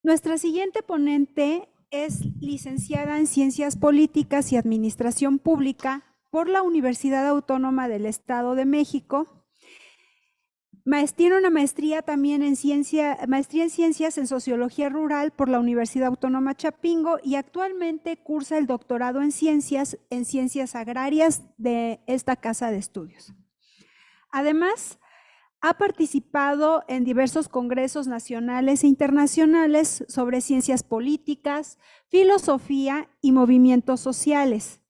Nuestra siguiente ponente es licenciada en Ciencias Políticas y Administración Pública por la Universidad Autónoma del Estado de México. Tiene una maestría también en maestría en Ciencias en Sociología Rural por la Universidad Autónoma Chapingo y actualmente cursa el doctorado en Ciencias Agrarias de esta casa de estudios. Además, ha participado en diversos congresos nacionales e internacionales sobre ciencias políticas, filosofía y movimientos sociales,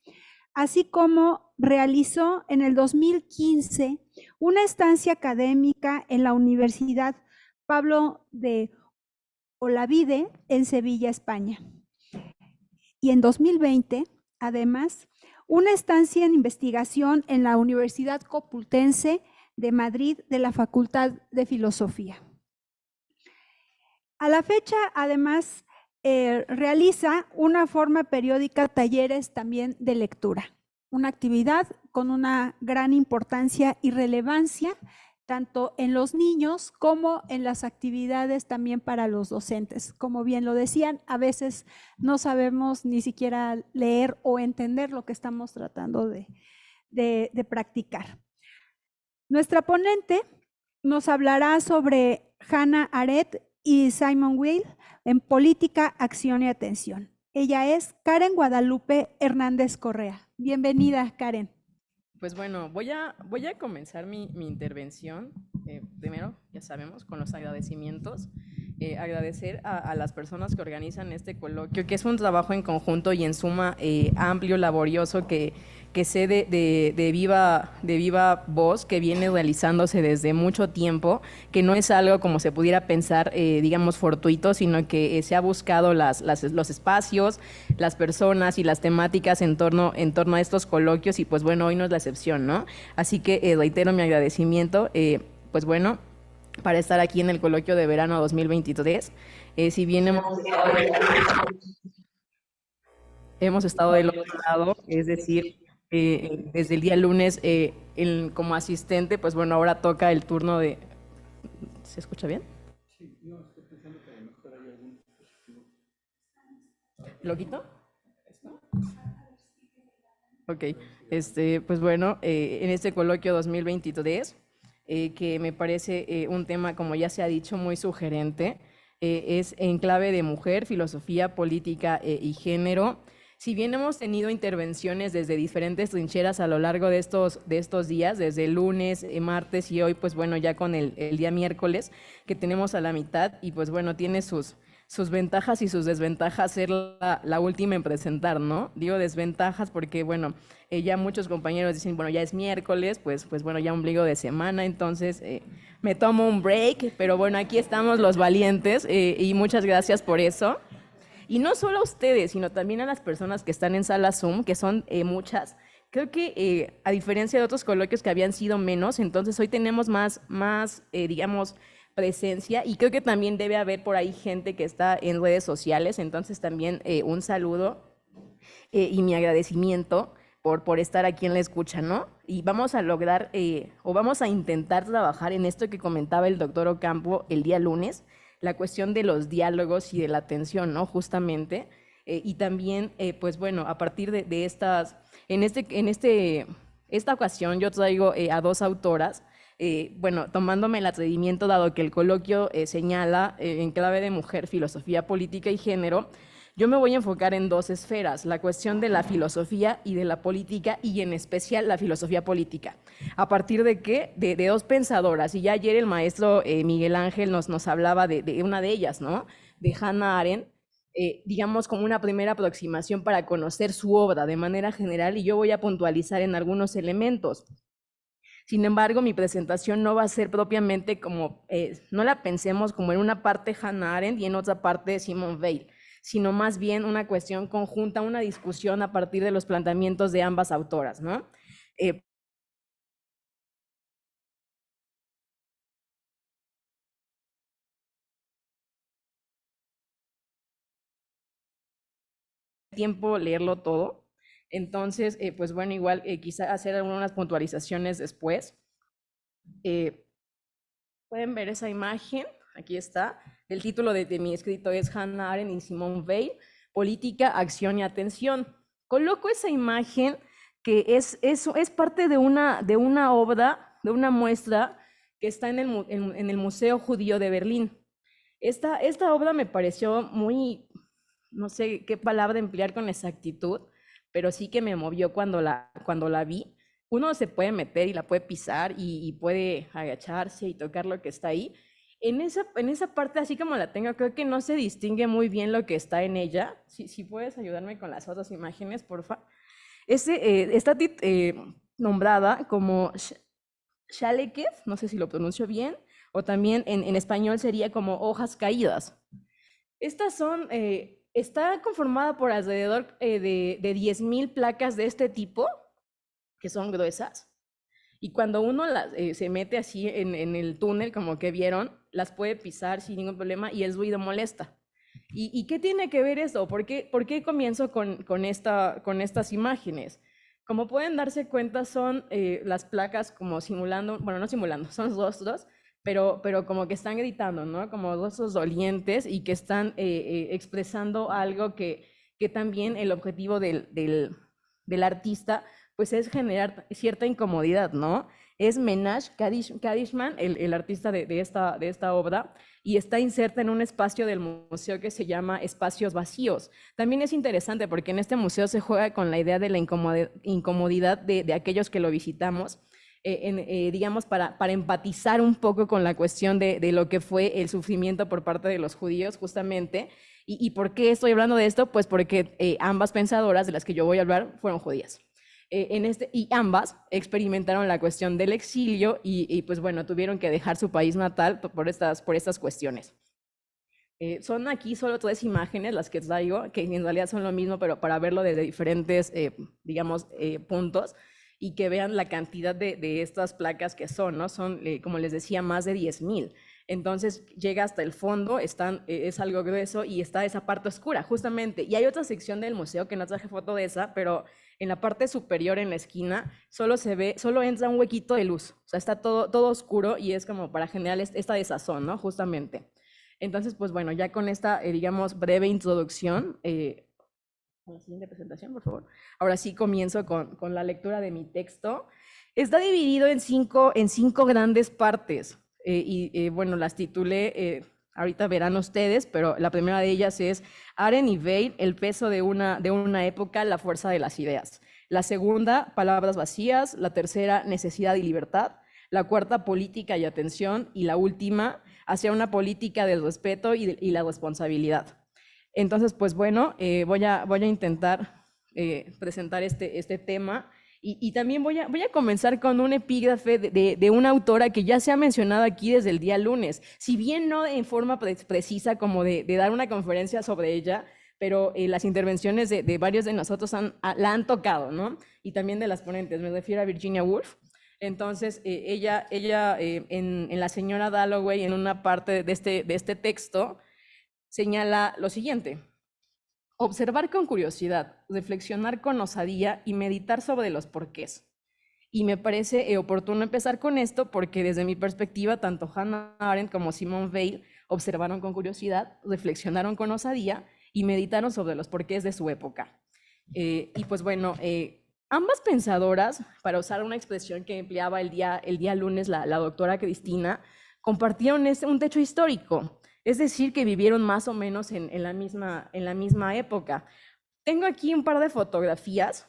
así como realizó en el 2015 una estancia académica en la Universidad Pablo de Olavide en Sevilla, España. Y en 2020, además, una estancia en investigación en la Universidad Complutense de Madrid de la Facultad de Filosofía. A la fecha, además, realiza una forma periódica talleres también de lectura, una actividad con una gran importancia y relevancia tanto en los niños como en las actividades también para los docentes. Como bien lo decían, a veces no sabemos ni siquiera leer o entender lo que estamos tratando de practicar. Nuestra ponente nos hablará sobre Hannah Arendt y Simone Weil en Política, Acción y Atención. Ella es Karen Guadalupe Hernández Correa. Bienvenida, Karen. Pues bueno, voy a comenzar mi intervención, primero, ya sabemos, con los agradecimientos. Agradecer a las personas que organizan este coloquio, que es un trabajo en conjunto y en suma amplio, laborioso, que sé de viva voz, que viene realizándose desde mucho tiempo, que no es algo como se pudiera pensar, digamos, fortuito, sino que se ha buscado los espacios, las personas y las temáticas en torno a estos coloquios, y pues bueno, hoy no es la excepción, ¿no? Así que reitero mi agradecimiento, pues bueno, para estar aquí en el coloquio de verano 2023. Si bien hemos estado del otro lado, es decir, desde el día lunes como asistente, pues bueno, ahora toca el turno de... ¿Se escucha bien? Sí, no, estoy pensando que a lo mejor hay algún dispositivo. ¿Lo quito? Ok, pues bueno, en este coloquio 2023, que me parece un tema, como ya se ha dicho, muy sugerente, es en clave de mujer, filosofía, política y género. Si bien hemos tenido intervenciones desde diferentes trincheras a lo largo de estos días, desde el lunes, martes y hoy, pues bueno, ya con el día miércoles, que tenemos a la mitad, y pues bueno, tiene sus ventajas y sus desventajas ser la última en presentar, ¿no? Digo desventajas porque, bueno, ya muchos compañeros dicen, bueno, ya es miércoles, pues bueno, ya ombligo de semana, entonces me tomo un break, pero bueno, aquí estamos los valientes y muchas gracias por eso. Y no solo a ustedes, sino también a las personas que están en sala Zoom, que son muchas. Creo que a diferencia de otros coloquios que habían sido menos, entonces hoy tenemos más digamos, presencia, y creo que también debe haber por ahí gente que está en redes sociales, entonces también un saludo y mi agradecimiento por estar aquí en la escucha, ¿no? Y vamos a lograr o vamos a intentar trabajar en esto que comentaba el doctor Ocampo el día lunes, la cuestión de los diálogos y de la atención, ¿no? Justamente, y también, pues bueno, a partir de estas, esta ocasión yo traigo a dos autoras, bueno, tomándome el atrevimiento, dado que el coloquio señala en clave de mujer, filosofía, política y género, yo me voy a enfocar en dos esferas, la cuestión de la filosofía y de la política, y en especial la filosofía política. ¿A partir de qué? De dos pensadoras, y ya ayer el maestro Miguel Ángel nos hablaba de una de ellas, ¿no? De Hannah Arendt, digamos como una primera aproximación para conocer su obra de manera general, y yo voy a puntualizar en algunos elementos. Sin embargo, mi presentación no va a ser propiamente como, no la pensemos como en una parte Hannah Arendt y en otra parte Simone Weil, sino más bien una cuestión conjunta, una discusión a partir de los planteamientos de ambas autoras, ¿no? Tiempo leerlo todo, entonces, pues bueno, igual quizá hacer algunas puntualizaciones después. Pueden ver esa imagen, aquí está, el título de mi escrito es Hannah Arendt y Simone Weil, Política, Acción y Atención. Coloco esa imagen que es parte de una obra, de una muestra que está en el Museo Judío de Berlín. Esta obra me pareció muy, no sé qué palabra emplear con exactitud, pero sí que me movió cuando la vi. Uno se puede meter y la puede pisar y puede agacharse y tocar lo que está ahí. En esa parte, así como la tengo, creo que no se distingue muy bien lo que está en ella. Si puedes ayudarme con las otras imágenes, porfa. Está nombrada como Shaleketh, no sé si lo pronuncio bien, o también en español sería como hojas caídas. Estas son, está conformada por alrededor de 10,000 placas de este tipo, que son gruesas, y cuando uno se mete así en el túnel, como que vieron, las puede pisar sin ningún problema y el ruido molesta. ¿Y qué tiene que ver eso? ¿Por qué comienzo con estas imágenes? Como pueden darse cuenta, son las placas como simulando, bueno, no simulando, son rostros, pero como que están gritando, ¿no? Como rostros dolientes y que están expresando algo que también el objetivo del artista, pues es generar cierta incomodidad, ¿no? Es Menaj Kadishman, el artista de esta obra, y está inserta en un espacio del museo que se llama Espacios Vacíos. También es interesante porque en este museo se juega con la idea de la incomodidad de aquellos que lo visitamos, digamos, para empatizar un poco con la cuestión de lo que fue el sufrimiento por parte de los judíos, justamente. ¿Y por qué estoy hablando de esto? Pues porque ambas pensadoras de las que yo voy a hablar fueron judías. Y ambas experimentaron la cuestión del exilio y pues bueno, tuvieron que dejar su país natal por estas cuestiones. Son aquí solo 3 imágenes las que traigo, que en realidad son lo mismo, pero para verlo desde diferentes, digamos, puntos, y que vean la cantidad de estas placas que son, ¿no? Son, como les decía, más de 10,000. Entonces llega hasta el fondo, es algo grueso y está esa parte oscura, justamente. Y hay otra sección del museo que no traje foto de esa, pero en la parte superior, en la esquina, solo entra un huequito de luz. O sea, está todo oscuro y es como para generar esta desazón, ¿no? Justamente. Entonces, pues bueno, ya con esta, digamos, breve introducción, la siguiente presentación, por favor. Ahora sí comienzo con la lectura de mi texto. Está dividido en cinco grandes partes. Bueno, las titulé, ahorita verán ustedes, pero la primera de ellas es Arendt y Weil, el peso de una época, la fuerza de las ideas. La segunda, palabras vacías. La tercera, necesidad y libertad. La cuarta, política y atención. Y la última, hacia una política del respeto y la responsabilidad. Entonces, pues bueno, voy a intentar presentar este tema. Y también voy a comenzar con un epígrafe de una autora que ya se ha mencionado aquí desde el día lunes, si bien no en forma precisa como de dar una conferencia sobre ella, pero las intervenciones de varios de nosotros la han tocado, ¿no? Y también de las ponentes, me refiero a Virginia Woolf. Entonces, ella en La señora Dalloway, en una parte de este texto, señala lo siguiente: observar con curiosidad, reflexionar con osadía y meditar sobre los porqués. Y me parece oportuno empezar con esto porque desde mi perspectiva, tanto Hannah Arendt como Simone Weil observaron con curiosidad, reflexionaron con osadía y meditaron sobre los porqués de su época. Y pues bueno, ambas pensadoras, para usar una expresión que empleaba el día lunes la doctora Cristina, compartieron un techo histórico. Es decir, que vivieron más o menos en la misma época. Tengo aquí un par de fotografías,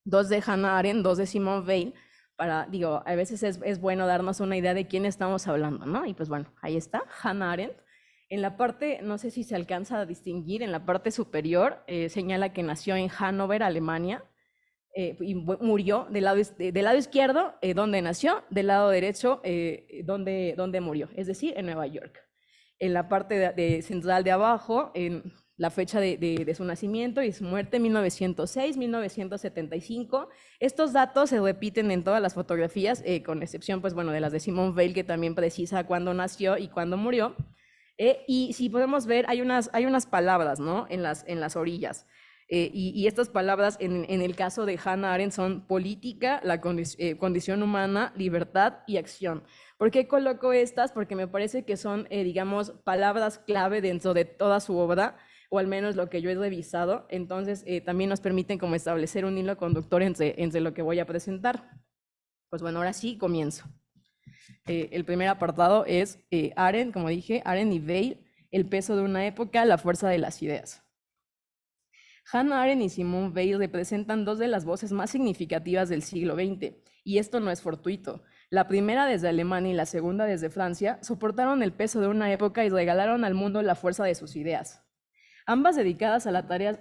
2 de Hannah Arendt, 2 de Simone Weil, a veces es bueno darnos una idea de quién estamos hablando, ¿no? Y pues bueno, ahí está, Hannah Arendt. En la parte, no sé si se alcanza a distinguir, en la parte superior señala que nació en Hannover, Alemania, y murió del lado izquierdo, donde nació, del lado derecho, donde murió, es decir, en Nueva York. En la parte central de abajo, en la fecha de su nacimiento y su muerte, 1906, 1975. Estos datos se repiten en todas las fotografías, con excepción, pues bueno, de las de Simone Weil, que también precisa cuándo nació y cuándo murió. Y si podemos ver, hay unas palabras, ¿no? En las orillas. Y estas palabras en el caso de Hannah Arendt son política, la condición humana, libertad y acción. ¿Por qué coloco estas? Porque me parece que son, digamos, palabras clave dentro de toda su obra, o al menos lo que yo he revisado. Entonces, también nos permiten como establecer un hilo conductor entre lo que voy a presentar. Pues bueno, ahora sí comienzo. El primer apartado es Arendt, como dije, Arendt y Weil, el peso de una época, la fuerza de las ideas. Hannah Arendt y Simone Weil representan dos de las voces más significativas del siglo XX, y esto no es fortuito. La primera desde Alemania y la segunda desde Francia soportaron el peso de una época y regalaron al mundo la fuerza de sus ideas. Ambas dedicadas a las tareas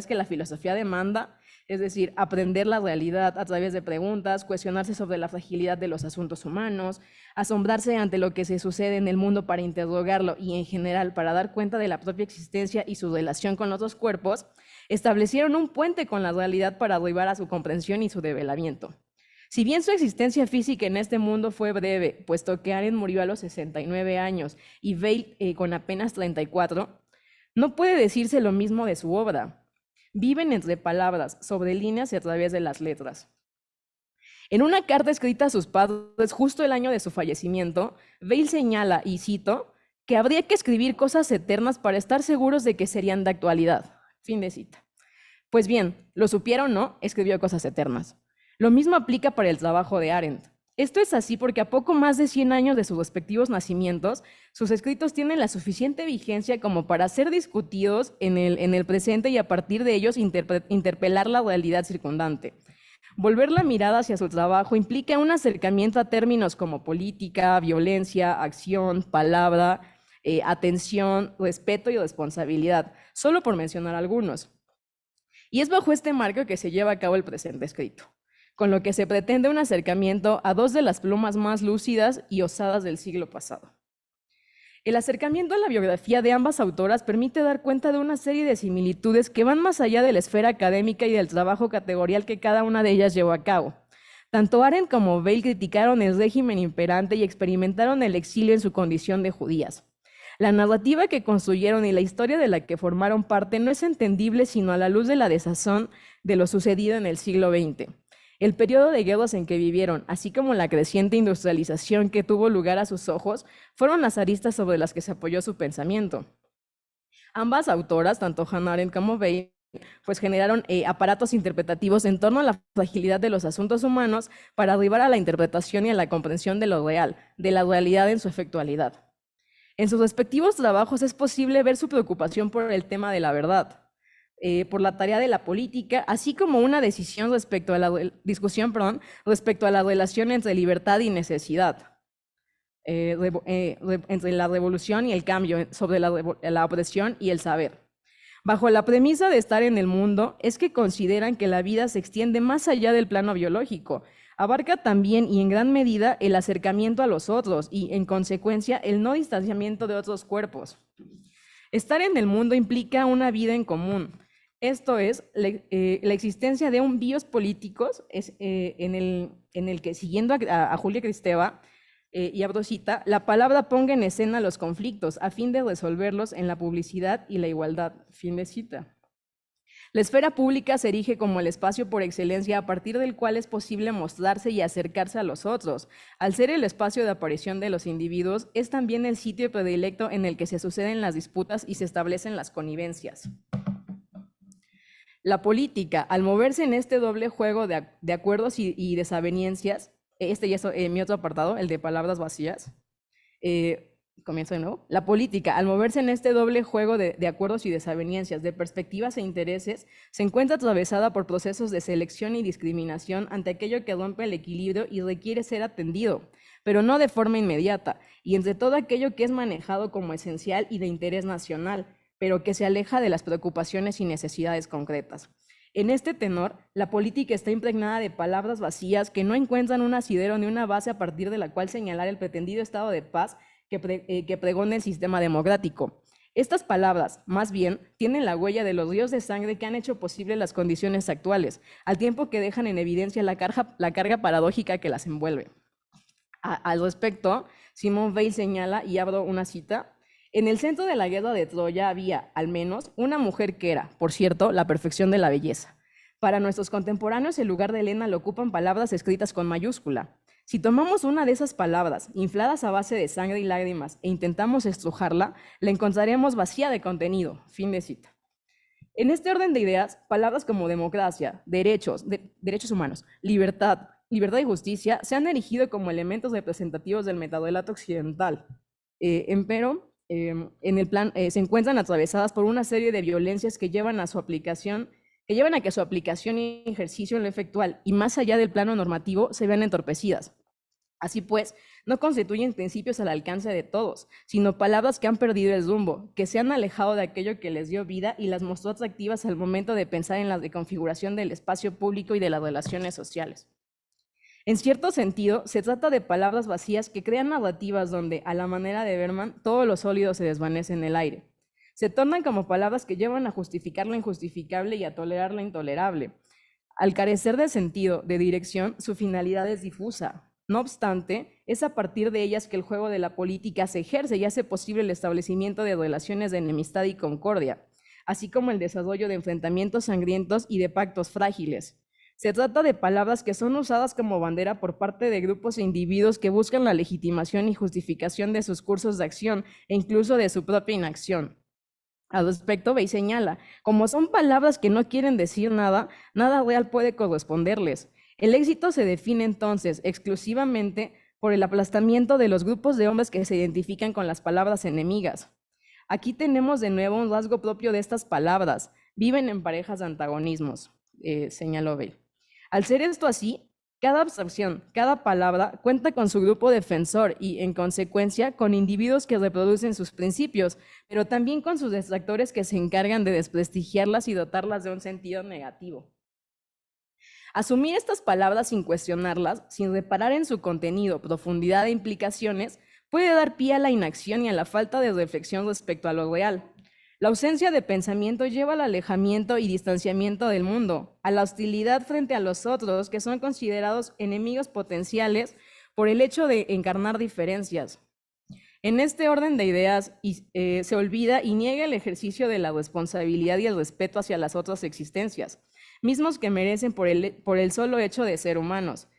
que la filosofía demanda, es decir, aprender la realidad a través de preguntas, cuestionarse sobre la fragilidad de los asuntos humanos, asombrarse ante lo que se sucede en el mundo para interrogarlo y en general para dar cuenta de la propia existencia y su relación con otros cuerpos, establecieron un puente con la realidad para arribar a su comprensión y su develamiento. Si bien su existencia física en este mundo fue breve, puesto que Arendt murió a los 69 años y Weil con apenas 34, no puede decirse lo mismo de su obra. Viven entre palabras, sobre líneas y a través de las letras. En una carta escrita a sus padres justo el año de su fallecimiento, Weil señala, y cito, que habría que escribir cosas eternas para estar seguros de que serían de actualidad. Fin de cita. Pues bien, lo supiera o no, escribió cosas eternas. Lo mismo aplica para el trabajo de Arendt. Esto es así porque a poco más de 100 años de sus respectivos nacimientos, sus escritos tienen la suficiente vigencia como para ser discutidos en el presente y a partir de ellos interpelar la realidad circundante. Volver la mirada hacia su trabajo implica un acercamiento a términos como política, violencia, acción, palabra, atención, respeto y responsabilidad, solo por mencionar algunos. Y es bajo este marco que se lleva a cabo el presente escrito, con lo que se pretende un acercamiento a dos de las plumas más lúcidas y osadas del siglo pasado. El acercamiento a la biografía de ambas autoras permite dar cuenta de una serie de similitudes que van más allá de la esfera académica y del trabajo categorial que cada una de ellas llevó a cabo. Tanto Arendt como Weil criticaron el régimen imperante y experimentaron el exilio en su condición de judías. La narrativa que construyeron y la historia de la que formaron parte no es entendible sino a la luz de la desazón de lo sucedido en el siglo XX. El periodo de guerras en que vivieron, así como la creciente industrialización que tuvo lugar a sus ojos, fueron las aristas sobre las que se apoyó su pensamiento. Ambas autoras, tanto Hannah Arendt como Weil, pues generaron aparatos interpretativos en torno a la fragilidad de los asuntos humanos para arribar a la interpretación y a la comprensión de lo real, de la realidad en su efectualidad. En sus respectivos trabajos es posible ver su preocupación por el tema de la verdad, por la tarea de la política, así como una decisión respecto a la respecto a la relación entre libertad y necesidad, entre la revolución y el cambio, sobre la opresión y el saber. Bajo la premisa de estar en el mundo, es que consideran que la vida se extiende más allá del plano biológico, abarca también y en gran medida el acercamiento a los otros y, en consecuencia, el no distanciamiento de otros cuerpos. Estar en el mundo implica una vida en común. Esto es, la existencia de un bios políticos en el que, siguiendo a Julia Kristeva, y abro cita, la palabra ponga en escena los conflictos a fin de resolverlos en la publicidad y la igualdad. Fin de cita. La esfera pública se erige como el espacio por excelencia a partir del cual es posible mostrarse y acercarse a los otros. Al ser el espacio de aparición de los individuos, es también el sitio predilecto en el que se suceden las disputas y se establecen las connivencias. La política, al moverse en este doble juego de acuerdos y desavenencias, este ya es mi otro apartado, el de palabras vacías, comienzo de nuevo. La política, al moverse en este doble juego de acuerdos y desavenencias, de perspectivas e intereses, se encuentra atravesada por procesos de selección y discriminación ante aquello que rompe el equilibrio y requiere ser atendido, pero no de forma inmediata, y entre todo aquello que es manejado como esencial y de interés nacional, pero que se aleja de las preocupaciones y necesidades concretas. En este tenor, la política está impregnada de palabras vacías que no encuentran un asidero ni una base a partir de la cual señalar el pretendido estado de paz que pregona el sistema democrático. Estas palabras, más bien, tienen la huella de los ríos de sangre que han hecho posible las condiciones actuales, al tiempo que dejan en evidencia la carga paradójica que las envuelve. Al respecto, Simone Weil señala, y abro una cita, En el centro de la guerra de Troya había, al menos, una mujer que era, por cierto, la perfección de la belleza. Para nuestros contemporáneos, el lugar de Helena lo ocupan palabras escritas con mayúscula. Si tomamos una de esas palabras, infladas a base de sangre y lágrimas, e intentamos estrujarla, la encontraremos vacía de contenido. Fin de cita. En este orden de ideas, palabras como democracia, derechos humanos, libertad y justicia se han erigido como elementos representativos del metadelato occidental. Empero, en el plan se encuentran atravesadas por una serie de violencias que llevan a que su aplicación y ejercicio en lo efectual y más allá del plano normativo se vean entorpecidas. Así pues, no constituyen principios al alcance de todos, sino palabras que han perdido el rumbo, que se han alejado de aquello que les dio vida y las mostró atractivas al momento de pensar en la reconfiguración del espacio público y de las relaciones sociales. En cierto sentido, se trata de palabras vacías que crean narrativas donde, a la manera de Berman, todo lo sólido se desvanece en el aire. Se tornan como palabras que llevan a justificar lo injustificable y a tolerar lo intolerable. Al carecer de sentido, de dirección, su finalidad es difusa. No obstante, es a partir de ellas que el juego de la política se ejerce y hace posible el establecimiento de relaciones de enemistad y concordia, así como el desarrollo de enfrentamientos sangrientos y de pactos frágiles. Se trata de palabras que son usadas como bandera por parte de grupos e individuos que buscan la legitimación y justificación de sus cursos de acción e incluso de su propia inacción. Al respecto, Bey señala, como son palabras que no quieren decir nada, nada real puede corresponderles. El éxito se define entonces exclusivamente por el aplastamiento de los grupos de hombres que se identifican con las palabras enemigas. Aquí tenemos de nuevo un rasgo propio de estas palabras. Viven en parejas de antagonismos, señaló Bell. Al ser esto así, cada abstracción, cada palabra cuenta con su grupo defensor y, en consecuencia, con individuos que reproducen sus principios, pero también con sus detractores que se encargan de desprestigiarlas y dotarlas de un sentido negativo. Asumir estas palabras sin cuestionarlas, sin reparar en su contenido, profundidad e implicaciones, puede dar pie a la inacción y a la falta de reflexión respecto a lo real. La ausencia de pensamiento lleva al alejamiento y distanciamiento del mundo, a la hostilidad frente a los otros que son considerados enemigos potenciales por el hecho de encarnar diferencias. En este orden de ideas se olvida y niega el ejercicio de la responsabilidad y el respeto hacia las otras existencias, mismos que merecen por el solo hecho de ser humanos.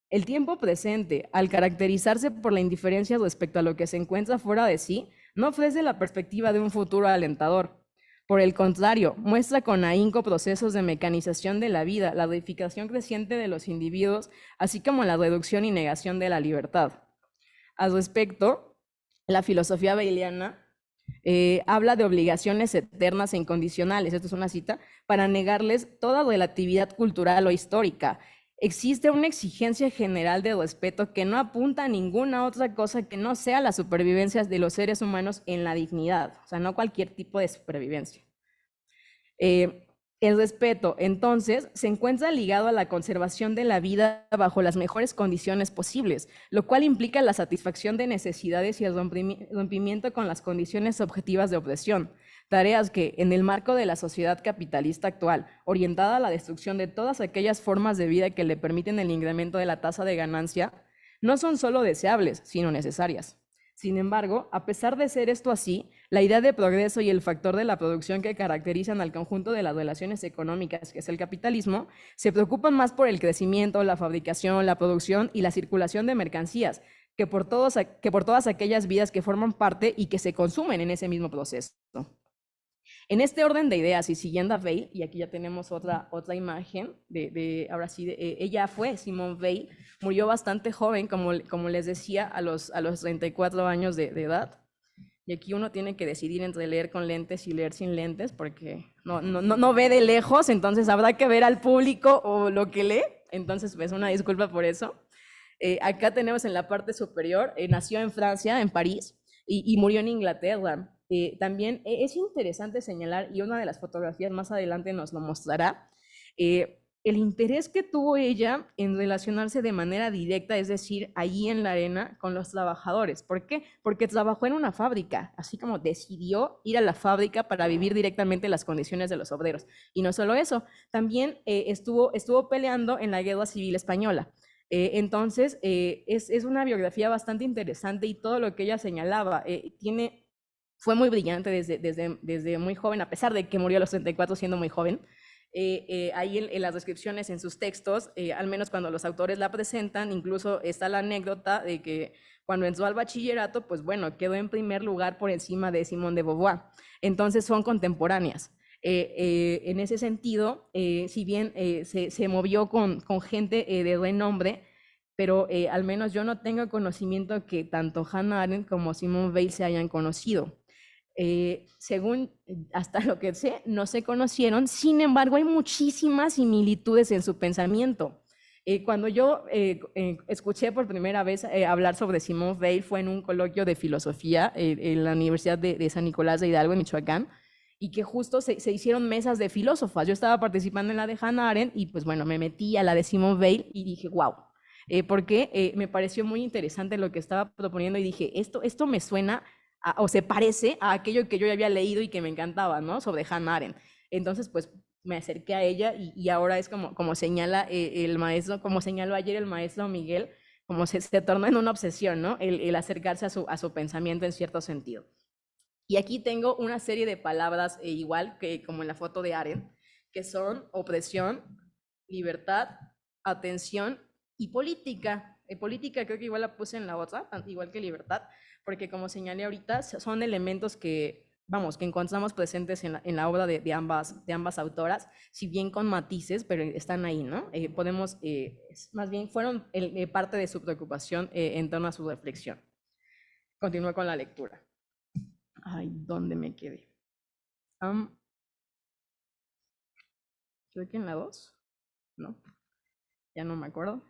El tiempo presente, al caracterizarse por la indiferencia respecto a lo que se encuentra fuera de sí, no ofrece la perspectiva de un futuro alentador. Por el contrario, muestra con ahínco procesos de mecanización de la vida, la reificación creciente de los individuos, así como la reducción y negación de la libertad. Al respecto, la filosofía baileana habla de obligaciones eternas e incondicionales, esto es una cita, para negarles toda relatividad cultural o histórica. Existe una exigencia general de respeto que no apunta a ninguna otra cosa que no sea la supervivencia de los seres humanos en la dignidad, o sea, no cualquier tipo de supervivencia. El respeto, entonces, se encuentra ligado a la conservación de la vida bajo las mejores condiciones posibles, lo cual implica la satisfacción de necesidades y el rompimiento con las condiciones objetivas de opresión, tareas que, en el marco de la sociedad capitalista actual, orientada a la destrucción de todas aquellas formas de vida que le permiten el incremento de la tasa de ganancia, no son solo deseables, sino necesarias. Sin embargo, a pesar de ser esto así, la idea de progreso y el factor de la producción que caracterizan al conjunto de las relaciones económicas, que es el capitalismo, se preocupan más por el crecimiento, la fabricación, la producción y la circulación de mercancías, que por todas aquellas vidas que forman parte y que se consumen en ese mismo proceso. En este orden de ideas y siguiendo a Weil, y aquí ya tenemos otra imagen, ahora sí, ella fue Simone Weil, murió bastante joven, como les decía, a los 34 años de edad. Y aquí uno tiene que decidir entre leer con lentes y leer sin lentes, porque no ve de lejos, entonces habrá que ver al público o lo que lee. Entonces, pues una disculpa por eso. Acá tenemos en la parte superior, nació en Francia, en París, y murió en Inglaterra. También es interesante señalar, y una de las fotografías más adelante nos lo mostrará, el interés que tuvo ella en relacionarse de manera directa, es decir, allí en la arena con los trabajadores. ¿Por qué? Porque trabajó en una fábrica, así como decidió ir a la fábrica para vivir directamente las condiciones de los obreros. Y no solo eso, también estuvo peleando en la Guerra Civil Española. Entonces, es una biografía bastante interesante y todo lo que ella señalaba tiene fue muy brillante desde muy joven, a pesar de que murió a los 34 siendo muy joven. Ahí en las descripciones, en sus textos, al menos cuando los autores la presentan, incluso está la anécdota de que cuando entró al bachillerato, pues bueno, quedó en primer lugar por encima de Simone de Beauvoir. Entonces son contemporáneas. En ese sentido, si bien se movió con gente de renombre, pero al menos yo no tengo conocimiento que tanto Hannah Arendt como Simone Weil se hayan conocido. Según hasta lo que sé, no se conocieron, sin embargo hay muchísimas similitudes en su pensamiento. Cuando yo escuché por primera vez hablar sobre Simone Weil fue en un coloquio de filosofía en la Universidad de San Nicolás de Hidalgo, en Michoacán, y que justo se hicieron mesas de filósofas. Yo estaba participando en la de Hannah Arendt y pues bueno, me metí a la de Simone Weil y dije, wow, porque me pareció muy interesante lo que estaba proponiendo y dije, esto me suena o se parece a aquello que yo ya había leído y que me encantaba, ¿no? Sobre Hannah Arendt. Entonces, pues me acerqué a ella y ahora es como señala el maestro, como señaló ayer el maestro Miguel, como se tornó en una obsesión, ¿no? El acercarse a su pensamiento en cierto sentido. Y aquí tengo una serie de palabras igual que como en la foto de Arendt, que son opresión, libertad, atención y política. Política creo que igual la puse en la otra, igual que libertad, porque como señalé ahorita, son elementos que, vamos, que encontramos presentes en la obra de ambas autoras, si bien con matices, pero están ahí, ¿no? Podemos, más bien, fueron parte de su preocupación en torno a su reflexión. Continúo con la lectura. Ay, ¿dónde me quedé? Creo que en la 2, ¿no? Ya no me acuerdo.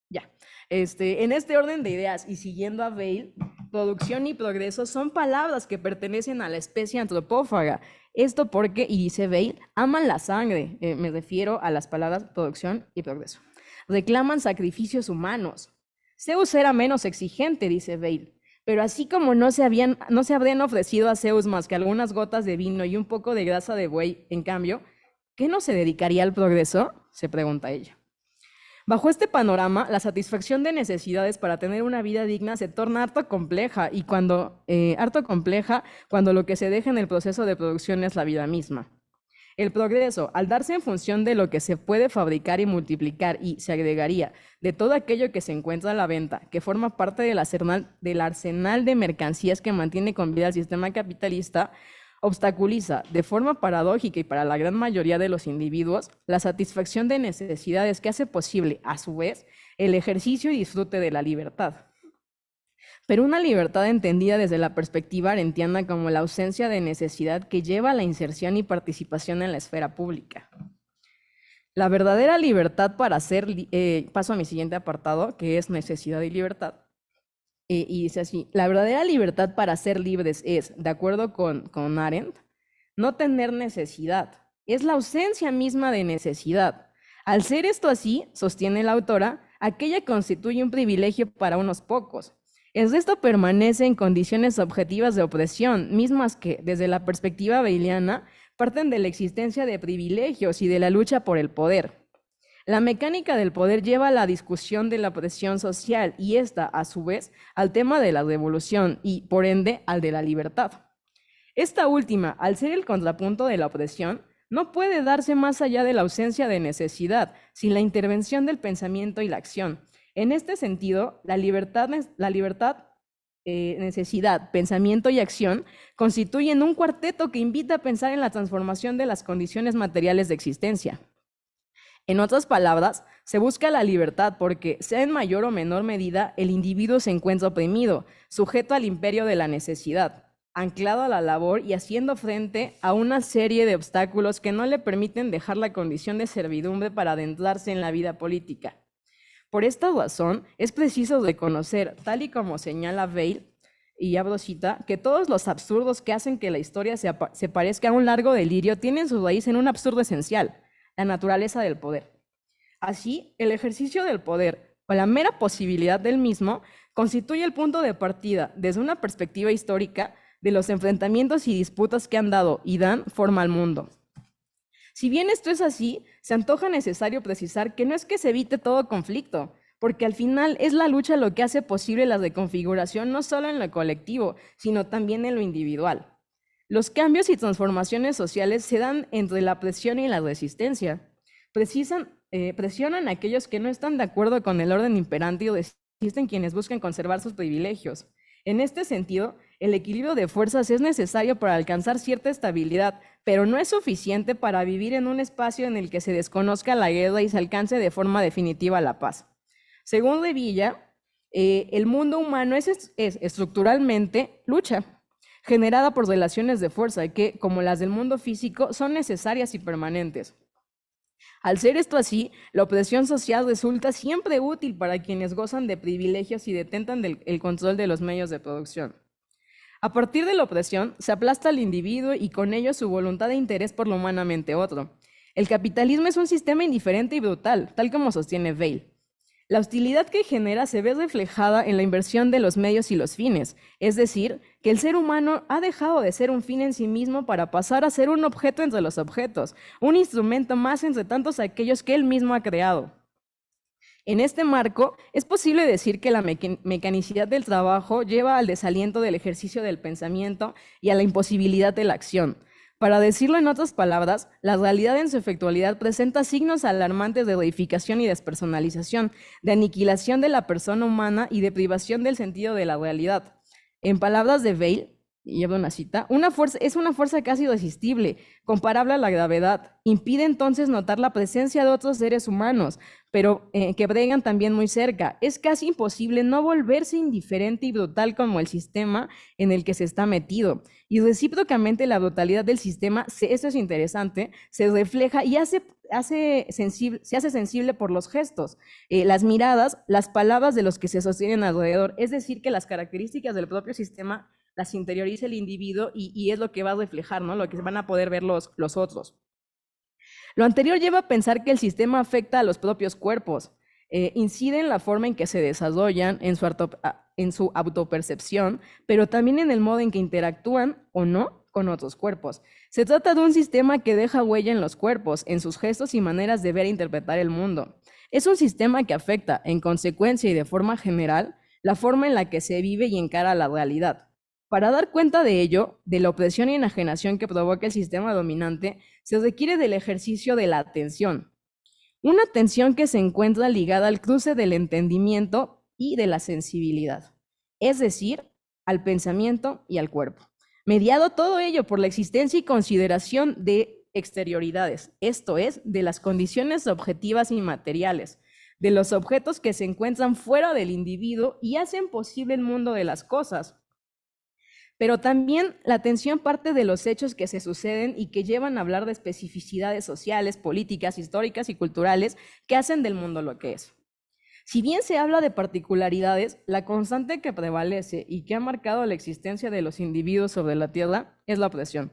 Ya. En este orden de ideas y siguiendo a Weil, producción y progreso son palabras que pertenecen a la especie antropófaga. Esto porque, y dice Weil, aman la sangre, me refiero a las palabras producción y progreso. Reclaman sacrificios humanos. Zeus era menos exigente, dice Weil, pero así como no se habrían ofrecido a Zeus más que algunas gotas de vino y un poco de grasa de buey, en cambio, ¿qué no se dedicaría al progreso?, se pregunta ella. Bajo este panorama, la satisfacción de necesidades para tener una vida digna se torna harto compleja cuando lo que se deja en el proceso de producción es la vida misma. El progreso, al darse en función de lo que se puede fabricar y multiplicar y se agregaría de todo aquello que se encuentra a la venta, que forma parte del arsenal de mercancías que mantiene con vida el sistema capitalista, obstaculiza de forma paradójica y para la gran mayoría de los individuos la satisfacción de necesidades que hace posible, a su vez, el ejercicio y disfrute de la libertad. Pero una libertad entendida desde la perspectiva arendtiana como la ausencia de necesidad que lleva a la inserción y participación en la esfera pública. La verdadera libertad para ser, paso a mi siguiente apartado, que es necesidad y libertad. Y dice así, la verdadera libertad para ser libres es, de acuerdo con Arendt, no tener necesidad. Es la ausencia misma de necesidad. Al ser esto así, sostiene la autora, aquella constituye un privilegio para unos pocos. El resto permanece en condiciones objetivas de opresión, mismas que, desde la perspectiva weiliana, parten de la existencia de privilegios y de la lucha por el poder. La mecánica del poder lleva a la discusión de la presión social y esta, a su vez, al tema de la revolución y, por ende, al de la libertad. Esta última, al ser el contrapunto de la opresión, no puede darse más allá de la ausencia de necesidad, sin la intervención del pensamiento y la acción. En este sentido, la libertad, necesidad, pensamiento y acción constituyen un cuarteto que invita a pensar en la transformación de las condiciones materiales de existencia. En otras palabras, se busca la libertad porque, sea en mayor o menor medida, el individuo se encuentra oprimido, sujeto al imperio de la necesidad, anclado a la labor y haciendo frente a una serie de obstáculos que no le permiten dejar la condición de servidumbre para adentrarse en la vida política. Por esta razón, es preciso reconocer, tal y como señala Weil, y abro cita, que todos los absurdos que hacen que la historia se parezca a un largo delirio tienen su raíz en un absurdo esencial, la naturaleza del poder. Así, el ejercicio del poder, o la mera posibilidad del mismo, constituye el punto de partida, desde una perspectiva histórica, de los enfrentamientos y disputas que han dado y dan forma al mundo. Si bien esto es así, se antoja necesario precisar que no es que se evite todo conflicto, porque al final es la lucha lo que hace posible la reconfiguración no solo en lo colectivo, sino también en lo individual. Los cambios y transformaciones sociales se dan entre la presión y la resistencia. Presionan a aquellos que no están de acuerdo con el orden imperante y resisten quienes buscan conservar sus privilegios. En este sentido, el equilibrio de fuerzas es necesario para alcanzar cierta estabilidad, pero no es suficiente para vivir en un espacio en el que se desconozca la guerra y se alcance de forma definitiva la paz. Según Revilla, el mundo humano es estructuralmente lucha, generada por relaciones de fuerza que, como las del mundo físico, son necesarias y permanentes. Al ser esto así, la opresión social resulta siempre útil para quienes gozan de privilegios y detentan el control de los medios de producción. A partir de la opresión, se aplasta al individuo y con ello su voluntad de interés por lo humanamente otro. El capitalismo es un sistema indiferente y brutal, tal como sostiene Weil. La hostilidad que genera se ve reflejada en la inversión de los medios y los fines, es decir, que el ser humano ha dejado de ser un fin en sí mismo para pasar a ser un objeto entre los objetos, un instrumento más entre tantos aquellos que él mismo ha creado. En este marco, es posible decir que la mecanicidad del trabajo lleva al desaliento del ejercicio del pensamiento y a la imposibilidad de la acción. Para decirlo en otras palabras, la realidad en su efectualidad presenta signos alarmantes de reificación y despersonalización, de aniquilación de la persona humana y de privación del sentido de la realidad. En palabras de Weil, y llevo una cita, es una fuerza casi irresistible, comparable a la gravedad. Impide entonces notar la presencia de otros seres humanos, pero que bregan también muy cerca. Es casi imposible no volverse indiferente y brutal como el sistema en el que se está metido. Y recíprocamente la brutalidad del sistema, esto es interesante, se refleja y se hace sensible por los gestos, las miradas, las palabras de los que se sostienen alrededor. Es decir, que las características del propio sistema las interioriza el individuo y es lo que va a reflejar, ¿no? Lo que van a poder ver los otros. Lo anterior lleva a pensar que el sistema afecta a los propios cuerpos, incide en la forma en que se desarrollan, en su autopercepción, pero también en el modo en que interactúan o no con otros cuerpos. Se trata de un sistema que deja huella en los cuerpos, en sus gestos y maneras de ver e interpretar el mundo. Es un sistema que afecta, en consecuencia y de forma general, la forma en la que se vive y encara la realidad. Para dar cuenta de ello, de la opresión y enajenación que provoca el sistema dominante, se requiere del ejercicio de la atención. Una atención que se encuentra ligada al cruce del entendimiento y de la sensibilidad, es decir, al pensamiento y al cuerpo. Mediado todo ello por la existencia y consideración de exterioridades, esto es, de las condiciones objetivas y materiales, de los objetos que se encuentran fuera del individuo y hacen posible el mundo de las cosas. Pero también la atención parte de los hechos que se suceden y que llevan a hablar de especificidades sociales, políticas, históricas y culturales que hacen del mundo lo que es. Si bien se habla de particularidades, la constante que prevalece y que ha marcado la existencia de los individuos sobre la Tierra es la opresión.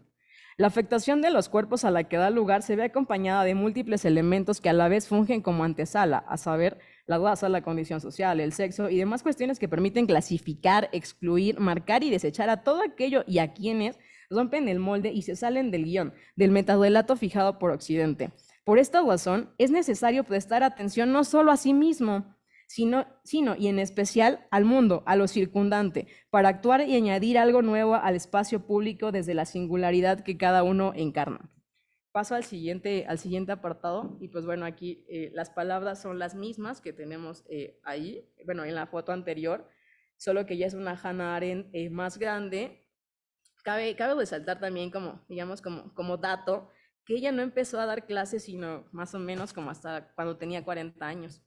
La afectación de los cuerpos a la que da lugar se ve acompañada de múltiples elementos que a la vez fungen como antesala, a saber, la raza, la condición social, el sexo y demás cuestiones que permiten clasificar, excluir, marcar y desechar a todo aquello y a quienes rompen el molde y se salen del guión, del metarrelato fijado por Occidente. Por esta razón, es necesario prestar atención no solo a sí mismo, sino y en especial al mundo, a lo circundante, para actuar y añadir algo nuevo al espacio público desde la singularidad que cada uno encarna. Paso al siguiente apartado y pues bueno, aquí las palabras son las mismas que tenemos ahí, bueno, en la foto anterior, solo que ya es una Hannah Arendt más grande. Cabe resaltar también como dato que ella no empezó a dar clases sino más o menos como hasta cuando tenía 40 años.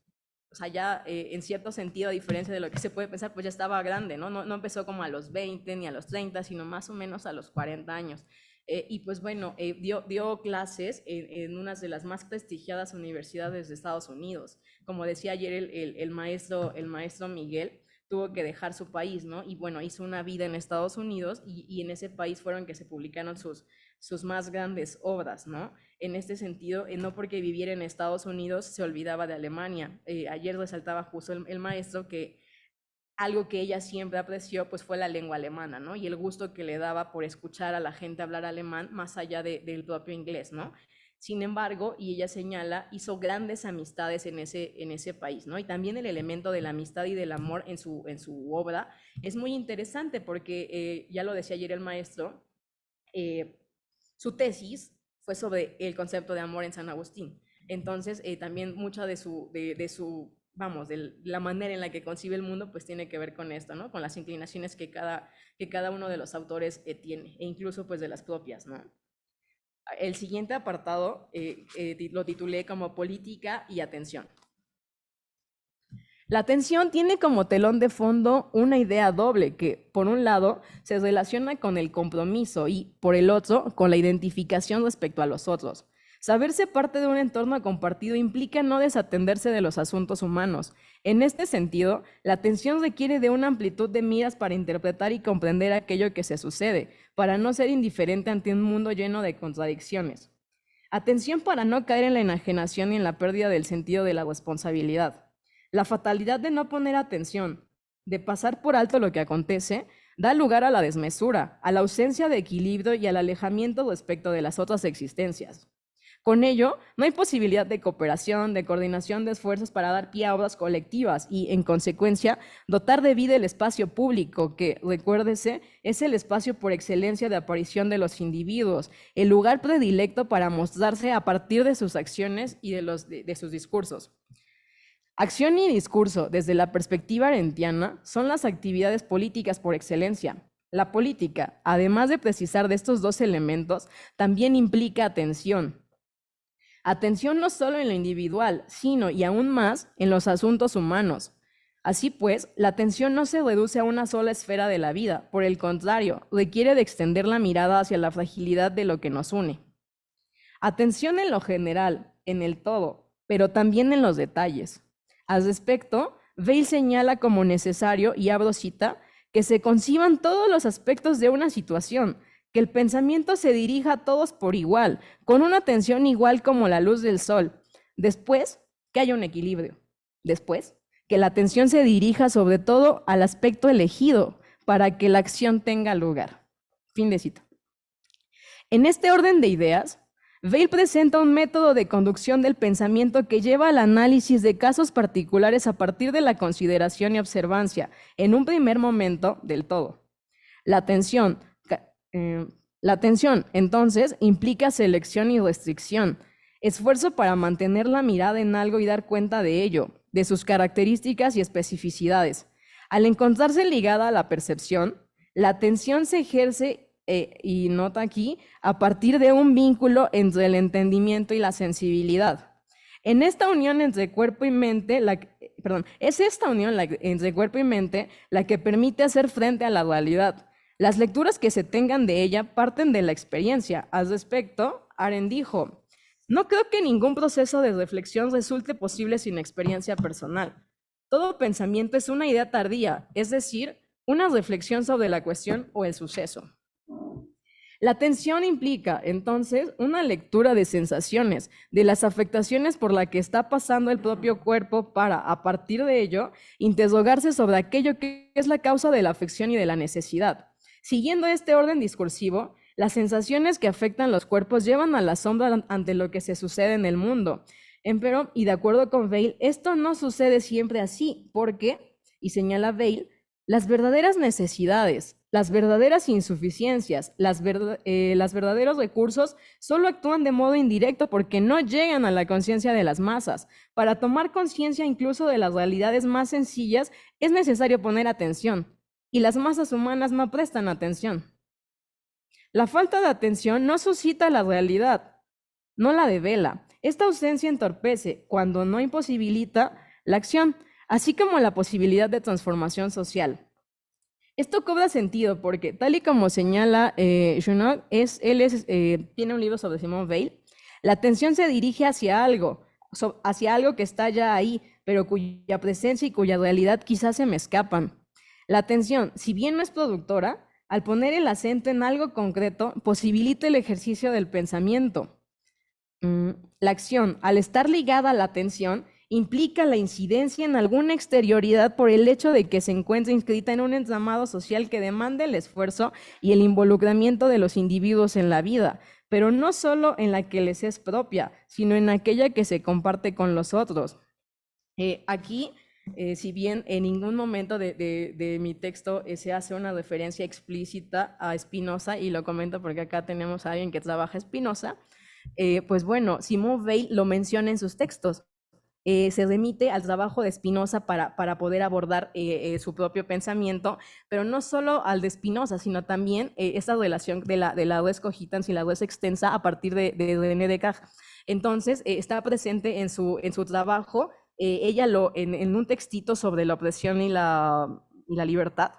O sea, ya en cierto sentido, a diferencia de lo que se puede pensar, pues ya estaba grande, ¿no? No empezó como a los 20 ni a los 30, sino más o menos a los 40 años. Y pues bueno, dio clases en una de las más prestigiadas universidades de Estados Unidos. Como decía ayer el maestro Miguel, tuvo que dejar su país, ¿no? Y bueno, hizo una vida en Estados Unidos y en ese país fueron que se publicaron sus más grandes obras, ¿no? En este sentido, no porque viviera en Estados Unidos se olvidaba de Alemania. Ayer resaltaba justo el maestro que algo que ella siempre apreció pues fue la lengua alemana, ¿no? Y el gusto que le daba por escuchar a la gente hablar alemán más allá del propio inglés, ¿no? Sin embargo, y ella señala, hizo grandes amistades en ese país, ¿no? Y también el elemento de la amistad y del amor en su obra es muy interesante porque, ya lo decía ayer el maestro, su tesis fue sobre el concepto de amor en San Agustín. Entonces, también mucha de la manera en la que concibe el mundo, pues tiene que ver con esto, ¿no? Con las inclinaciones que cada uno de los autores tiene, e incluso pues de las propias, ¿no? El siguiente apartado lo titulé como Política y Atención. La atención tiene como telón de fondo una idea doble que, por un lado, se relaciona con el compromiso y, por el otro, con la identificación respecto a los otros. Saberse parte de un entorno compartido implica no desatenderse de los asuntos humanos. En este sentido, la atención requiere de una amplitud de miras para interpretar y comprender aquello que se sucede, para no ser indiferente ante un mundo lleno de contradicciones. Atención para no caer en la enajenación y en la pérdida del sentido de la responsabilidad. La fatalidad de no poner atención, de pasar por alto lo que acontece, da lugar a la desmesura, a la ausencia de equilibrio y al alejamiento respecto de las otras existencias. Con ello, no hay posibilidad de cooperación, de coordinación de esfuerzos para dar pie a obras colectivas y, en consecuencia, dotar de vida el espacio público, que, recuérdese, es el espacio por excelencia de aparición de los individuos, el lugar predilecto para mostrarse a partir de sus acciones y de sus discursos. Acción y discurso, desde la perspectiva arendtiana, son las actividades políticas por excelencia. La política, además de precisar de estos dos elementos, también implica atención. Atención no solo en lo individual, sino y aún más en los asuntos humanos. Así pues, la atención no se reduce a una sola esfera de la vida, por el contrario, requiere de extender la mirada hacia la fragilidad de lo que nos une. Atención en lo general, en el todo, pero también en los detalles. Al respecto, Weil señala como necesario, y abro cita, que se conciban todos los aspectos de una situación, que el pensamiento se dirija a todos por igual, con una atención igual como la luz del sol. Después, que haya un equilibrio. Después, que la atención se dirija sobre todo al aspecto elegido para que la acción tenga lugar. Fin de cita. En este orden de ideas, Weil presenta un método de conducción del pensamiento que lleva al análisis de casos particulares a partir de la consideración y observancia, en un primer momento, del todo. La atención, entonces, implica selección y restricción, esfuerzo para mantener la mirada en algo y dar cuenta de ello, de sus características y especificidades. Al encontrarse ligada a la percepción, la atención se ejerce, y nota aquí, a partir de un vínculo entre el entendimiento y la sensibilidad. En esta unión entre cuerpo y mente, es esta unión entre cuerpo y mente la que permite hacer frente a la dualidad. Las lecturas que se tengan de ella parten de la experiencia. Al respecto, Arendt dijo: no creo que ningún proceso de reflexión resulte posible sin experiencia personal. Todo pensamiento es una idea tardía, es decir, una reflexión sobre la cuestión o el suceso. La atención implica, entonces, una lectura de sensaciones, de las afectaciones por las que está pasando el propio cuerpo para, a partir de ello, interrogarse sobre aquello que es la causa de la afección y de la necesidad. Siguiendo este orden discursivo, las sensaciones que afectan los cuerpos llevan a la sombra ante lo que se sucede en el mundo. Empero, y de acuerdo con Weil, esto no sucede siempre así, porque, y señala Weil, las verdaderas necesidades, las verdaderas insuficiencias, los verdaderos recursos solo actúan de modo indirecto porque no llegan a la conciencia de las masas. Para tomar conciencia incluso de las realidades más sencillas es necesario poner atención, y las masas humanas no prestan atención. La falta de atención no suscita la realidad, no la devela. Esta ausencia entorpece, cuando no imposibilita, la acción, así como la posibilidad de transformación social. Esto cobra sentido porque, tal y como señala Junot, tiene un libro sobre Simone Weil, la atención se dirige hacia algo que está ya ahí, pero cuya presencia y cuya realidad quizás se me escapan. La atención, si bien no es productora, al poner el acento en algo concreto, posibilita el ejercicio del pensamiento. La acción, al estar ligada a la atención, implica la incidencia en alguna exterioridad por el hecho de que se encuentra inscrita en un entramado social que demanda el esfuerzo y el involucramiento de los individuos en la vida. pero no solo en la que les es propia, sino en aquella que se comparte con los otros. Aquí, si bien en ningún momento de mi texto se hace una referencia explícita a Spinoza, y lo comento porque acá tenemos a alguien que trabaja Spinoza, pues bueno, Simone Weil lo menciona en sus textos. Se remite al trabajo de Spinoza para poder abordar su propio pensamiento, pero no solo al de Spinoza, sino también esta relación de la res cogitans y la res extensa a partir de René Descartes. Entonces, está presente en su trabajo, ella en un textito sobre la opresión y la libertad,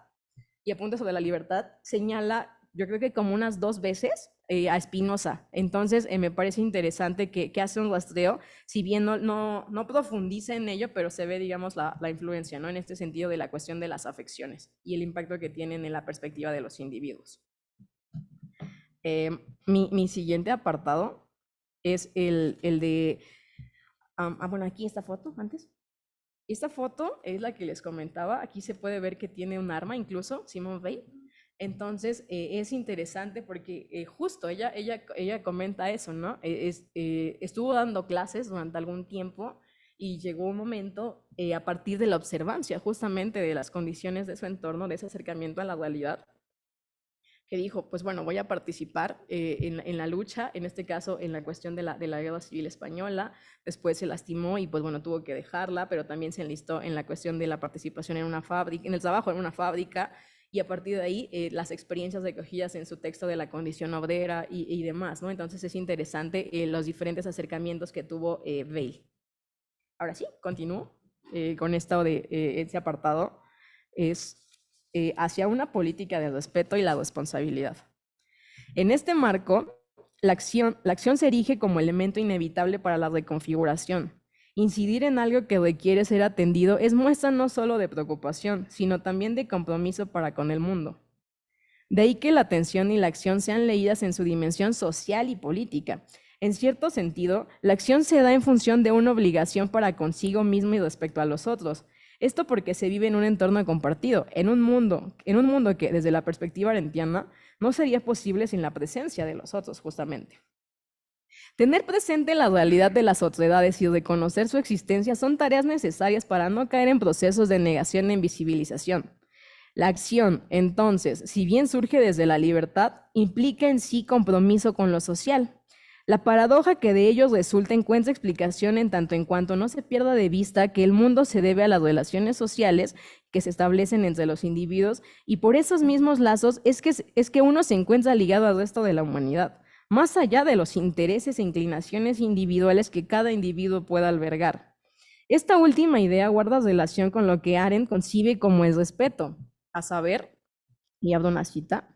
y apunta sobre la libertad, señala, yo creo que como unas 2 veces, a Spinoza. Entonces, me parece interesante que hace un rastreo, si bien no profundiza en ello, pero se ve, digamos, la influencia, ¿no? En este sentido de la cuestión de las afecciones y el impacto que tienen en la perspectiva de los individuos. Mi siguiente apartado es el de... bueno, aquí esta foto antes. Esta foto es la que les comentaba. Aquí se puede ver que tiene un arma, incluso, Simone Weil. Entonces, es interesante porque justo ella comenta eso, ¿no? Estuvo dando clases durante algún tiempo y llegó un momento, a partir de la observancia justamente de las condiciones de su entorno, de ese acercamiento a la realidad, que dijo, pues bueno, voy a participar en la lucha, en este caso en la cuestión de la Guerra Civil Española. Después se lastimó y pues bueno, tuvo que dejarla, pero también se enlistó en la cuestión de la participación en una fábrica, en el trabajo en una fábrica, y a partir de ahí las experiencias recogidas en su texto de la condición obrera y demás, ¿no? Entonces es interesante los diferentes acercamientos que tuvo Weil. Ahora sí, continúo con esto de este apartado, es hacia una política de respeto y la responsabilidad. En este marco, la acción se erige como elemento inevitable para la reconfiguración. Incidir en algo que requiere ser atendido es muestra no solo de preocupación, sino también de compromiso para con el mundo. De ahí que la atención y la acción sean leídas en su dimensión social y política. En cierto sentido, la acción se da en función de una obligación para consigo mismo y respecto a los otros. Esto porque se vive en un entorno compartido, en un mundo que, desde la perspectiva arendtiana, no sería posible sin la presencia de los otros, justamente. Tener presente la realidad de las otredades y reconocer su existencia son tareas necesarias para no caer en procesos de negación e invisibilización. La acción, entonces, si bien surge desde la libertad, implica en sí compromiso con lo social. La paradoja que de ellos resulta encuentra explicación en tanto en cuanto no se pierda de vista que el mundo se debe a las relaciones sociales que se establecen entre los individuos, y por esos mismos lazos es que uno se encuentra ligado al resto de la humanidad, más allá de los intereses e inclinaciones individuales que cada individuo pueda albergar. Esta última idea guarda relación con lo que Arendt concibe como el respeto, a saber, y abro una cita,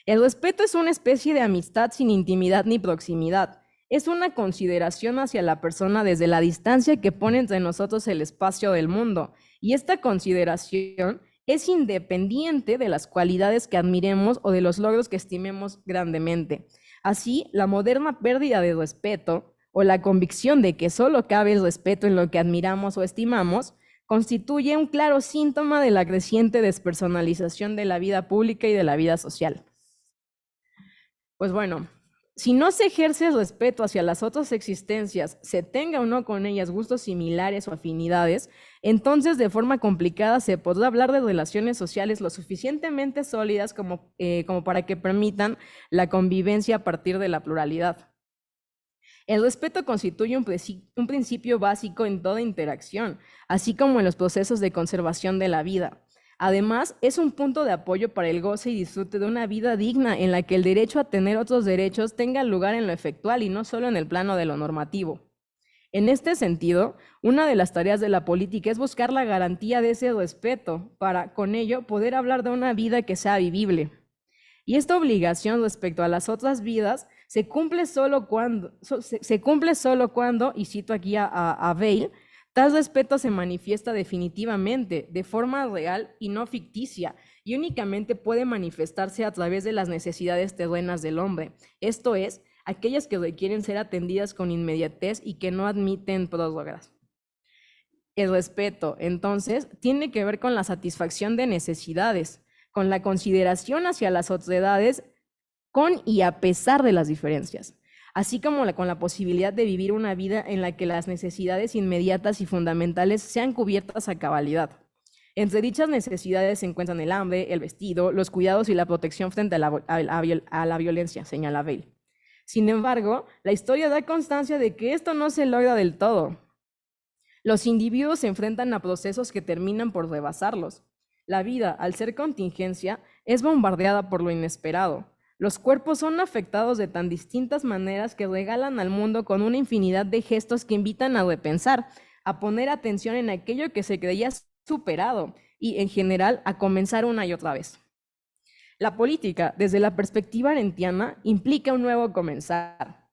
el respeto es una especie de amistad sin intimidad ni proximidad. Es una consideración hacia la persona desde la distancia que pone entre nosotros el espacio del mundo. Y esta consideración es independiente de las cualidades que admiremos o de los logros que estimemos grandemente. Así, la moderna pérdida de respeto o la convicción de que solo cabe el respeto en lo que admiramos o estimamos constituye un claro síntoma de la creciente despersonalización de la vida pública y de la vida social. Pues bueno, si no se ejerce el respeto hacia las otras existencias, se tenga o no con ellas gustos similares o afinidades, entonces de forma complicada se podrá hablar de relaciones sociales lo suficientemente sólidas como para que permitan la convivencia a partir de la pluralidad. El respeto constituye un principio básico en toda interacción, así como en los procesos de conservación de la vida. Además, es un punto de apoyo para el goce y disfrute de una vida digna en la que el derecho a tener otros derechos tenga lugar en lo efectual y no solo en el plano de lo normativo. En este sentido, una de las tareas de la política es buscar la garantía de ese respeto para, con ello, poder hablar de una vida que sea vivible. Y esta obligación respecto a las otras vidas se cumple solo cuando, y cito aquí a Weil, tal respeto se manifiesta definitivamente, de forma real y no ficticia, y únicamente puede manifestarse a través de las necesidades terrenas del hombre, esto es, aquellas que requieren ser atendidas con inmediatez y que no admiten prórrogas. El respeto, entonces, tiene que ver con la satisfacción de necesidades, con la consideración hacia las otredades, con y a pesar de las diferencias. así como con la posibilidad de vivir una vida en la que las necesidades inmediatas y fundamentales sean cubiertas a cabalidad. Entre dichas necesidades se encuentran el hambre, el vestido, los cuidados y la protección frente a la violencia, señala Veil. Sin embargo, la historia da constancia de que esto no se logra del todo. Los individuos se enfrentan a procesos que terminan por rebasarlos. La vida, al ser contingencia, es bombardeada por lo inesperado. Los cuerpos son afectados de tan distintas maneras que regalan al mundo con una infinidad de gestos que invitan a repensar, a poner atención en aquello que se creía superado y, en general, a comenzar una y otra vez. La política, desde la perspectiva arendtiana, implica un nuevo comenzar.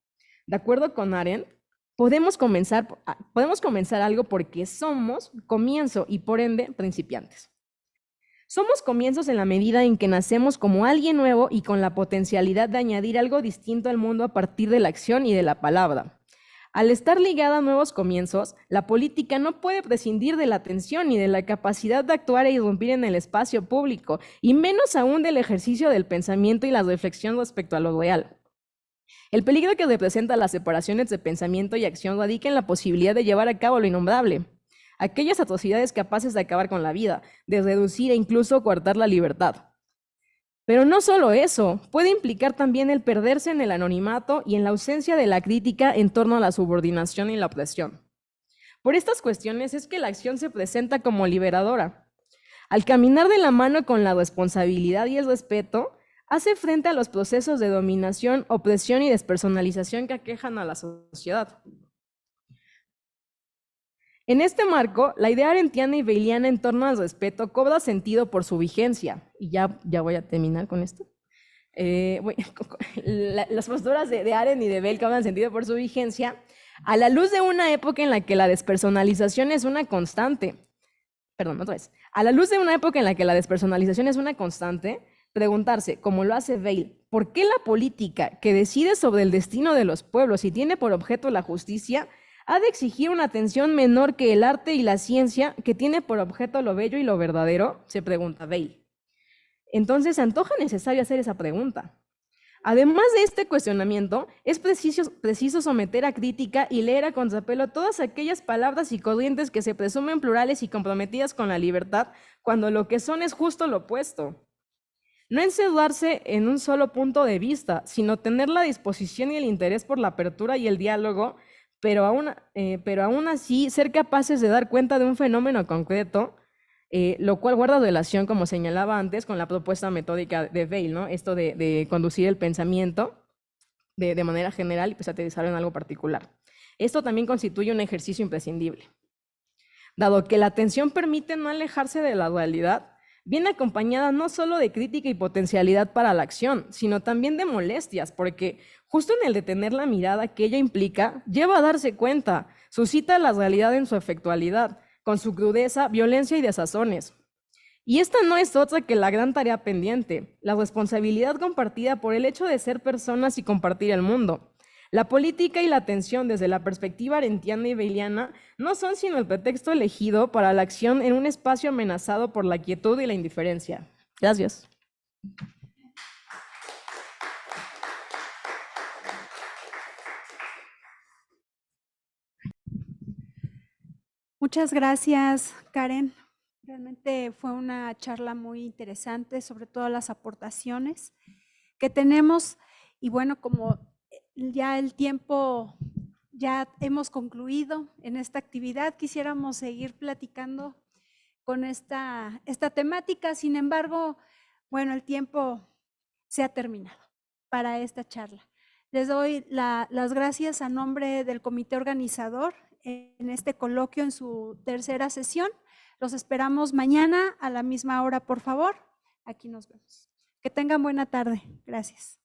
De acuerdo con Arendt, podemos comenzar algo porque somos comienzo y, por ende, principiantes. Somos comienzos en la medida en que nacemos como alguien nuevo y con la potencialidad de añadir algo distinto al mundo a partir de la acción y de la palabra. Al estar ligada a nuevos comienzos, la política no puede prescindir de la atención y de la capacidad de actuar e irrumpir en el espacio público, y menos aún del ejercicio del pensamiento y la reflexión respecto a lo real. El peligro que representa las separaciones de pensamiento y acción radica en la posibilidad de llevar a cabo lo innombrable. Aquellas atrocidades capaces de acabar con la vida, de reducir e incluso coartar la libertad. Pero no solo eso, puede implicar también el perderse en el anonimato y en la ausencia de la crítica en torno a la subordinación y la opresión. Por estas cuestiones es que la acción se presenta como liberadora. Al caminar de la mano con la responsabilidad y el respeto, hace frente a los procesos de dominación, opresión y despersonalización que aquejan a la sociedad. En este marco, la idea arendtiana y veiliana en torno al respeto cobra sentido por su vigencia. Y ya voy a terminar con esto. Las posturas de Arendt y de Veil cobran sentido por su vigencia a la luz de una época en la que la despersonalización es una constante. A la luz de una época en la que la despersonalización es una constante, preguntarse, como lo hace Veil, ¿por qué la política que decide sobre el destino de los pueblos y tiene por objeto la justicia ha de exigir una atención menor que el arte y la ciencia que tiene por objeto lo bello y lo verdadero? Se pregunta Veil. Entonces se antoja necesario hacer esa pregunta. Además de este cuestionamiento, es preciso someter a crítica y leer a contrapelo todas aquellas palabras y corrientes que se presumen plurales y comprometidas con la libertad, cuando lo que son es justo lo opuesto. No encerrarse en un solo punto de vista, sino tener la disposición y el interés por la apertura y el diálogo, pero aún así ser capaces de dar cuenta de un fenómeno concreto, lo cual guarda relación, como señalaba antes, con la propuesta metódica de Veil, ¿no? Esto de conducir el pensamiento de manera general y pues aterrizarlo en algo particular. Esto también constituye un ejercicio imprescindible. Dado que la atención permite no alejarse de la realidad, viene acompañada no solo de crítica y potencialidad para la acción, sino también de molestias, porque justo en el detener la mirada que ella implica, lleva a darse cuenta, suscita la realidad en su efectualidad, con su crudeza, violencia y desazones. Y esta no es otra que la gran tarea pendiente, la responsabilidad compartida por el hecho de ser personas y compartir el mundo. La política y la atención desde la perspectiva arendtiana y veiliana no son sino el pretexto elegido para la acción en un espacio amenazado por la quietud y la indiferencia. Gracias. Muchas gracias, Karen. Realmente fue una charla muy interesante, sobre todo las aportaciones que tenemos. Y bueno, como ya el tiempo, ya hemos concluido en esta actividad, quisiéramos seguir platicando con esta temática. Sin embargo, bueno, el tiempo se ha terminado para esta charla. Les doy las gracias a nombre del comité organizador en este coloquio en su tercera sesión. Los esperamos mañana a la misma hora, por favor. Aquí nos vemos. Que tengan buena tarde. Gracias.